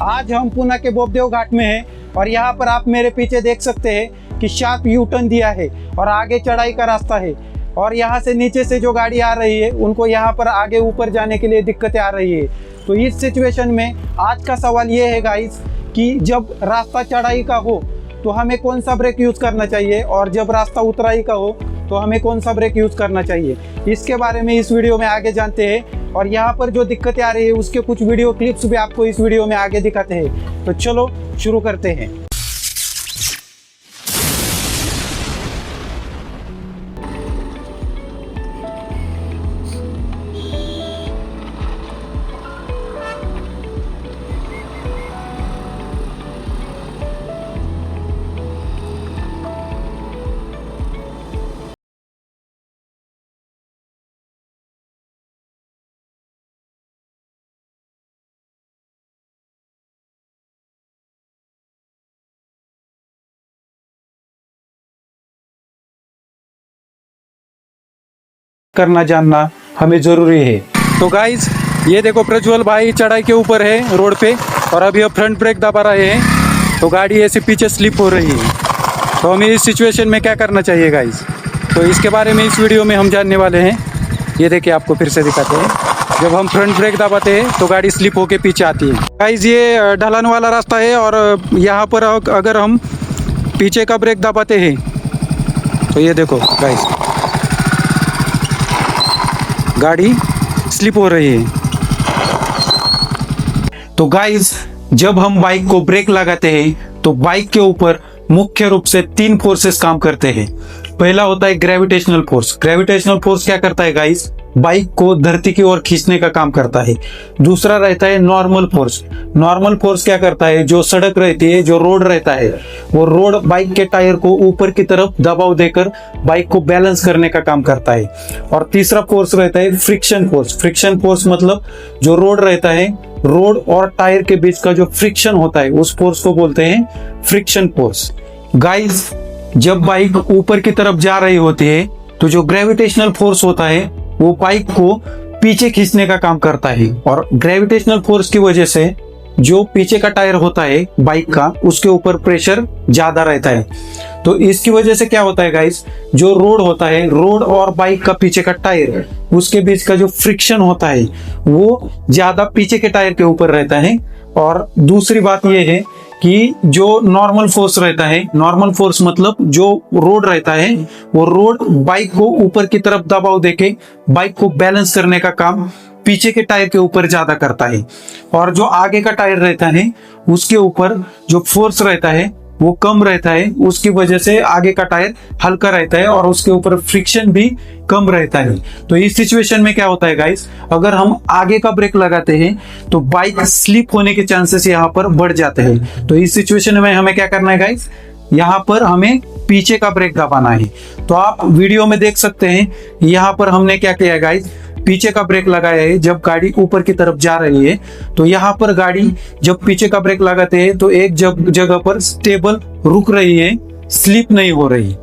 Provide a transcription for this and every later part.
आज हम पुणे के बोबदेव घाट में हैं और यहाँ पर आप मेरे पीछे देख सकते हैं कि शार्प यू टर्न दिया है और आगे चढ़ाई का रास्ता है और यहाँ से नीचे से जो गाड़ी आ रही है उनको यहाँ पर आगे ऊपर जाने के लिए दिक्कतें आ रही है। तो इस सिचुएशन में आज का सवाल ये है गाइस कि जब रास्ता चढ़ाई का हो तो हमें कौन सा ब्रेक यूज़ करना चाहिए और जब रास्ता उतराई का हो तो हमें कौन सा ब्रेक यूज़ करना चाहिए, इसके बारे में इस वीडियो में आगे जानते हैं। और यहाँ पर जो दिक्कतें आ रही है उसके कुछ वीडियो क्लिप्स भी आपको इस वीडियो में आगे दिखाते हैं। तो चलो शुरू करते हैं। करना जानना हमें ज़रूरी है। तो गाइज ये देखो प्रज्वल भाई चढ़ाई के ऊपर है रोड पे और अभी अब फ्रंट ब्रेक दबा रहे हैं तो गाड़ी ऐसे पीछे स्लिप हो रही है। तो हमें इस सिचुएशन में क्या करना चाहिए गाइज, तो इसके बारे में इस वीडियो में हम जानने वाले हैं। ये देखिए आपको फिर से दिखाते हैं, जब हम फ्रंट ब्रेक दबाते हैं तो गाड़ी स्लिप होके पीछे आती है। गाइज ये ढलान वाला रास्ता है और यहाँ पर अगर हम पीछे का ब्रेक दबाते हैं तो ये देखो गाइज गाड़ी स्लिप हो रही है। तो गाइस जब हम बाइक को ब्रेक लगाते हैं तो बाइक के ऊपर मुख्य रूप से 3 फोर्सेस काम करते हैं। पहला होता है ग्रेविटेशनल फोर्स। ग्रेविटेशनल फोर्स क्या करता है गाइस, बाइक को धरती की ओर खींचने का काम करता है। दूसरा रहता है नॉर्मल फोर्स। नॉर्मल फोर्स क्या करता है, जो सड़क रहती है, जो रोड रहता है, वो रोड बाइक के टायर को ऊपर की तरफ दबाव देकर बाइक को बैलेंस करने का काम करता है। और तीसरा फोर्स रहता है फ्रिक्शन फोर्स। फ्रिक्शन फोर्स मतलब जो रोड रहता है, रोड और टायर के बीच का जो फ्रिक्शन होता है उस फोर्स को बोलते हैं फ्रिक्शन फोर्स। गाइस जब बाइक ऊपर की तरफ जा रही होती है तो जो ग्रेविटेशनल फोर्स होता है वो बाइक को पीछे खींचने का काम करता है और ग्रेविटेशनल फोर्स की वजह से जो पीछे का टायर होता है बाइक का उसके ऊपर प्रेशर ज्यादा रहता है। तो इसकी वजह से क्या होता है गाइस, जो रोड होता है, रोड और बाइक का पीछे का टायर, उसके बीच का जो फ्रिक्शन होता है वो ज्यादा पीछे के टायर के ऊपर रहता है। और दूसरी बात यह है कि जो नॉर्मल फोर्स रहता है, नॉर्मल फोर्स मतलब जो रोड रहता है वो रोड बाइक को ऊपर की तरफ दबाव देके बाइक को बैलेंस करने का काम पीछे के टायर के ऊपर ज्यादा करता है। और जो आगे का टायर रहता है उसके ऊपर जो फोर्स रहता है वो कम रहता है, उसकी वजह से आगे का टायर हल्का रहता है और उसके ऊपर फ्रिक्शन भी कम रहता है। तो इस सिचुएशन में क्या होता है गाइस, अगर हम आगे का ब्रेक लगाते हैं तो बाइक स्लिप होने के चांसेस यहाँ पर बढ़ जाते हैं। तो इस सिचुएशन में हमें क्या करना है गाइस, यहाँ पर हमें पीछे का ब्रेक दबाना है। तो आप वीडियो में देख सकते हैं यहाँ पर हमने क्या किया गाइस, पीछे का ब्रेक लगाया है जब गाड़ी ऊपर की तरफ जा रही है। तो यहाँ पर गाड़ी जब पीछे का ब्रेक लगाते हैं तो एक जगह पर स्टेबल रुक रही है, स्लिप नहीं हो रही।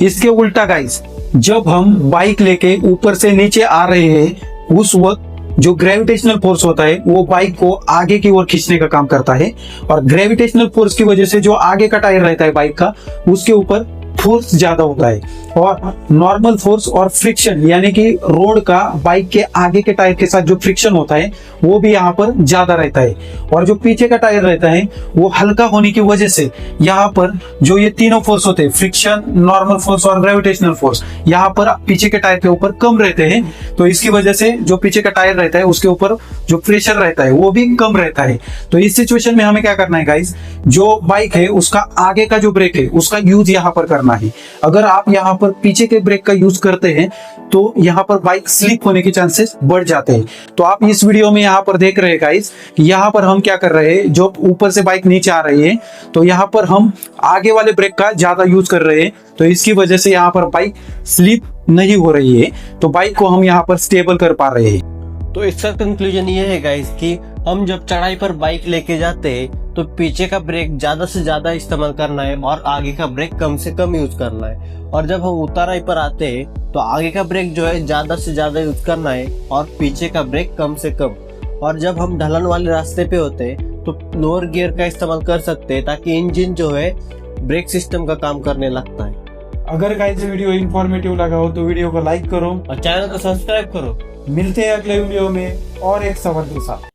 इसके उल्टा गाइस जब हम बाइक लेके ऊपर से नीचे आ रहे हैं उस वक्त जो ग्रेविटेशनल फोर्स होता है वो बाइक को आगे की ओर खींचने का काम करता है और ग्रेविटेशनल फोर्स की वजह से जो आगे का टायर रहता है बाइक का उसके ऊपर फोर्स ज्यादा होता है। और नॉर्मल फोर्स और फ्रिक्शन यानी कि रोड का बाइक के आगे के टायर के साथ जो फ्रिक्शन होता है वो भी यहाँ पर ज्यादा रहता है। और जो पीछे का टायर रहता है वो हल्का होने की वजह से यहाँ पर जो ये तीनों फोर्स होते हैं, फ्रिक्शन, नॉर्मल फोर्स और ग्रेविटेशनल फोर्स, यहाँ पर पीछे के टायर के ऊपर कम रहते हैं। तो इसकी वजह से जो पीछे का टायर रहता है उसके ऊपर जो प्रेशर रहता है वो भी कम रहता है। तो इस सिचुएशन में हमें क्या करना है गाइस, जो बाइक है उसका आगे का जो ब्रेक है उसका यूज यहाँ पर करना है। अगर आप यहाँ पर पीछे के ब्रेक का यूज करते हैं तो यहाँ पर बाइक स्लिप होने के चांसेस बढ़ जाते हैं। तो आप इस वीडियो में यहाँ पर देख रहे हैं गाइस कि यहाँ पर हम क्या कर रहे हैं, जो ऊपर से बाइक नीचे आ रही है तो यहाँ पर हम आगे वाले ब्रेक का ज्यादा यूज कर रहे हैं। तो इसकी वजह से यहाँ पर बाइक स्लिप नहीं हो रही है, तो बाइक को हम यहाँ पर स्टेबल कर पा रहे हैं। तो इसका कंक्लूजन ये है गाइस कि हम जब चढ़ाई पर बाइक लेके जाते हैं तो पीछे का ब्रेक ज्यादा से ज्यादा इस्तेमाल करना है और आगे का ब्रेक कम से कम यूज करना है। और जब हम उताराई पर आते हैं तो आगे का ब्रेक जो है ज्यादा से ज्यादा यूज करना है और पीछे का ब्रेक कम से कम। और जब हम ढलान वाले रास्ते पे होते हैं तो लोअर गियर का इस्तेमाल कर सकते हैं ताकि इंजन जो है ब्रेक सिस्टम का काम करने लगता है। अगर गाइस वीडियो इंफॉर्मेटिव लगा हो तो वीडियो को लाइक करो और चैनल को सब्सक्राइब करो। मिलते हैं अगले वीडियो में और एक सवाल के साथ।